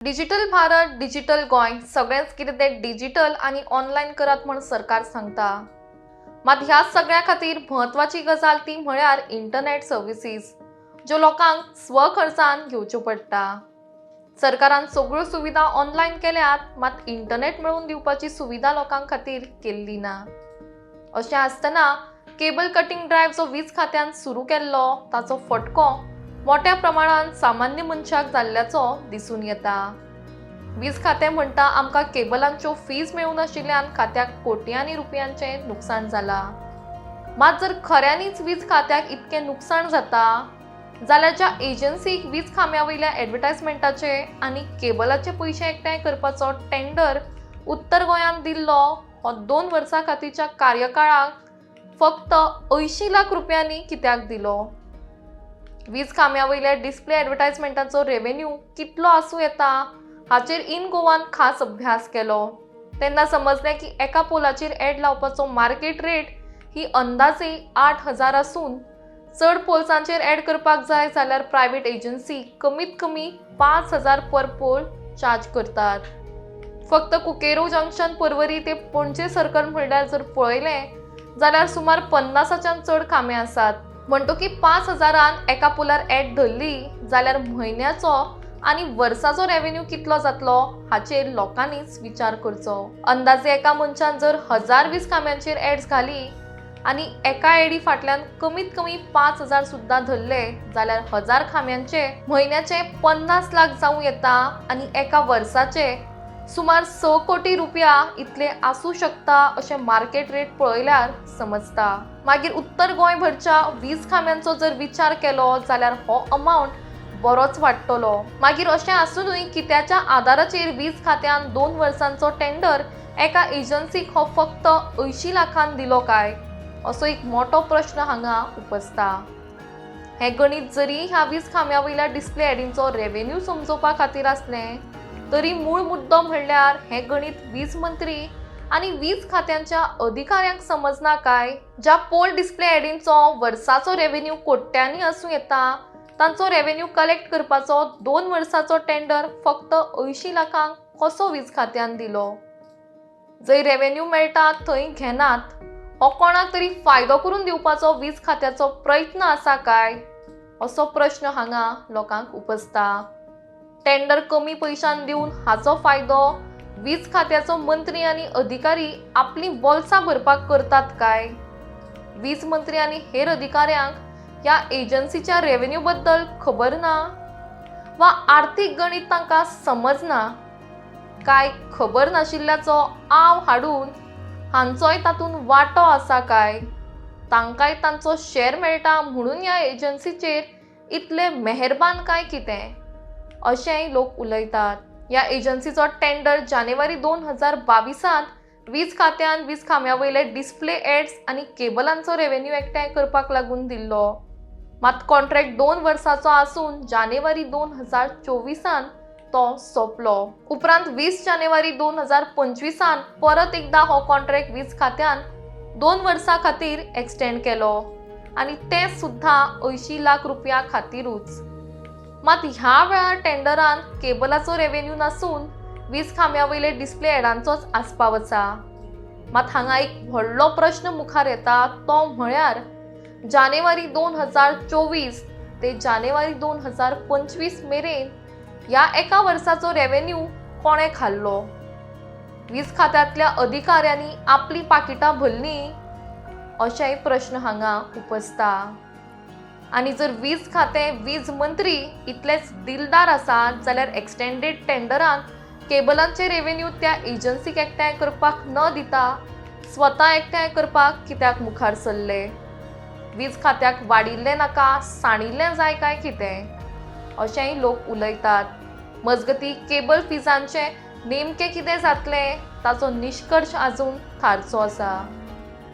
Digital Bharat, digital Goa सगळेंच कितें तें डिजिटल आनी ऑनलायन करात म्हण सरकार सांगता. मात ह्या सगळ्या खातीर म्हत्वाची गजाल ती म्हळ्यार इंटरनेट सर्विसीस, ज्यो लोकांक स्वखर्चान घेवच्यो पडटा. सरकारान सगळ्यो सुविधा ऑनलायन केल्यात, मात इंटरनेट मेळून दिवपाची सुविधा लोकांक खातीर केल्ली ना. अशें आसतना केबल कटिंग ड्रायव्ह जो वीज खात्यान सुरू केल्लो ताचो फटको मोठ्या प्रमाणात सामान्य मनशाक जाल्ल्याचो दिसून येता. वीज खातें म्हणटा आमकां केबलांच्यो फीज मेळूं नाशिल्ल्यान खात्याक कोट्यांनी रुपयांचें नुकसाण जाला. मात जर खऱ्यांनीच वीज खात्याक इतकें नुकसाण जाता जाल्यार ज्या एजन्सीक वीज खांब्या वयल्या एडवर्टायजमेंटाचे आनी केबलाचे पयशे एकठांय करपाचो टेंडर उत्तर गोंयांत दिल्लो हो 2 वर्सां खातीरच्या कार्यकाळाक फक्त 80 लाख रुपयांनी कित्याक दिलो? वीज खांब्या वयल्या डिस्प्ले एडवर्टायजमेंटाचो रेव्हेन्यू कितलो आसूं येता हाचेर इन गोवान खास अभ्यास केलो. तेन्ना समजलें की एका पोलाचेर एड लावपाचो मार्केट रेट ही अंदाजे 8,000 आसून चड पोल्सांचेर एड करपाक जाय जाल्यार प्रायव्हेट एजन्सी कमीत कमी 5,000 पर पोल चार्ज करतात. फक्त कुकेरो जंक्शन परवरी ते पणजे सर्कल म्हणल्यार जर पळयलें जाल्यार सुमार 50च्यान चड खांबे आसात. म्हणतो की 5,000 एका पोलार एड धरली जाल्यार म्हयन्याचो आनी वर्साचो रेव्हेन्यू कितलो जातलो हाचेर लोकांनीच विचार करचो. अंदाजे एका मनशान जर 1000 वीज खांब्यांचेर एड्स घाली आनी एका एडी फाटल्यान कमीत कमी 5,000 सुद्दां धरले जाल्यार 1000 खांब्यांचे म्हयन्याचे 50 लाख जावं येता आनी एका वर्साचे सुमार 6 कोटी रुपया इतले आसूं शकता अशें मार्केट रेट पळयल्यार समजता. मागीर उत्तर गोंयभरच्या वीज खांब्यांचो जर विचार केलो जाल्यार हो अमाउंट बरोच वाडटलो. मागीर अशें आसूनय कित्याच्या आदाराचेर वीज खात्यान 2 वर्सांचो टेंडर एका एजन्सीक हो फक्त 80 लाखांक दिलो काय असो एक मोठो प्रश्न हांगा उपसता. हे गणित जरी ह्या वीज खांब्या वयल्या डिस्प्ले एडींचो रेव्हेन्यू समजोवपा खातीर आसलें तरी मूळ मुद्दो म्हणल्यार हे गणित वीज मंत्री आनी वीज खात्यांच्या अधिकाऱ्यांक समजना काय? ज्या पोल डिस्प्ले एडींचो वर्साचो रेव्हेन्यू कोट्यांनी आसूं येता तांचो रेव्हेन्यू कलेक्ट करपाचो 2 वर्साचो टेंडर फक्त 80 लाखांक कसो वीज खात्यान दिलो? जंय रेव्हेन्यू मेळटा थंय घेनात हो कोणाक तरी फायदो करून दिवपाचो वीज खात्याचो प्रयत्न आसा काय असो प्रश्न हांगा लोकांक उपसता. टेंडर कमी पयशांन दिवन हाचो फायदो वीज खात्याचो मंत्री आनी अधिकारी आपली बोल्सां भरपाक करतात काय? वीज मंत्री आनी हेर अधिकाऱ्यांक ह्या एजन्सीच्या रेव्हेन्यू बद्दल खबर ना वा आर्थीक गणित तांकां समजना काय? खबर नाशिल्ल्याचो आव हाडून हांचोय तातूंत वांटो आसा काय? तांकांय तांचो शेअर मेळटा म्हणून ह्या एजन्सीचेर इतले मेहरबान काय कितें अशेंय लोक उलयतात. ह्या एजन्सीचो टेंडर जानेवारी 2022 वीज खात्यान वीज खांब्या वयले डिस्प्ले एड्स आनी केबलांचो रेव्हेन्यू एकठांय करपाक लागून दिल्लो. मात कॉन्ट्रॅक्ट 2 वर्साचो आसून जानेवारी 2024 तो सोंपलो. उपरांत 20 जानेवारी 2025 परत एकदा हो कॉन्ट्रॅक्ट वीज खात्यान 2 वर्सां खातीर एक्सटेंड केलो आनी ते सुद्धा 80 लाख रुपया खातीरूच. मात ह्या वेळार टेंडरान केबलाचो रेव्हेन्यू नासून वीज खांब्या वयले डिस्प्ले एडांचोच आस्पाव आसा. मात हांगा एक व्हडलो प्रश्न मुखार येता तो म्हळ्यार जानेवारी 2024 ते जानेवारी 2025 मेरेन ह्या एका वर्साचो रेव्हेन्यू कोणे खाल्लो? वीज खात्यांतल्या अधिकाऱ्यांनी आपली पाकिटां भरलीं अशेय प्रश्न हांगा उपसता. आनी जर वीज खातें वीज मंत्री इतलेच दिलदार आसात जाल्यार एक्सटेंडेड टेंडरान केबलांचे रेव्हेन्यू त्या एजन्सीक एकठांय करपाक न दिता स्वता एकठांय करपाक कित्याक मुखार सरले? वीज खात्याक वाडिल्लें नाका साणिल्लें जाय काय कितें अशेंय लोक उलयतात. मजगतीं केबल फिजांचें नेमकें कितें जातलें ताचो निश्कर्श आजून थारचो आसा.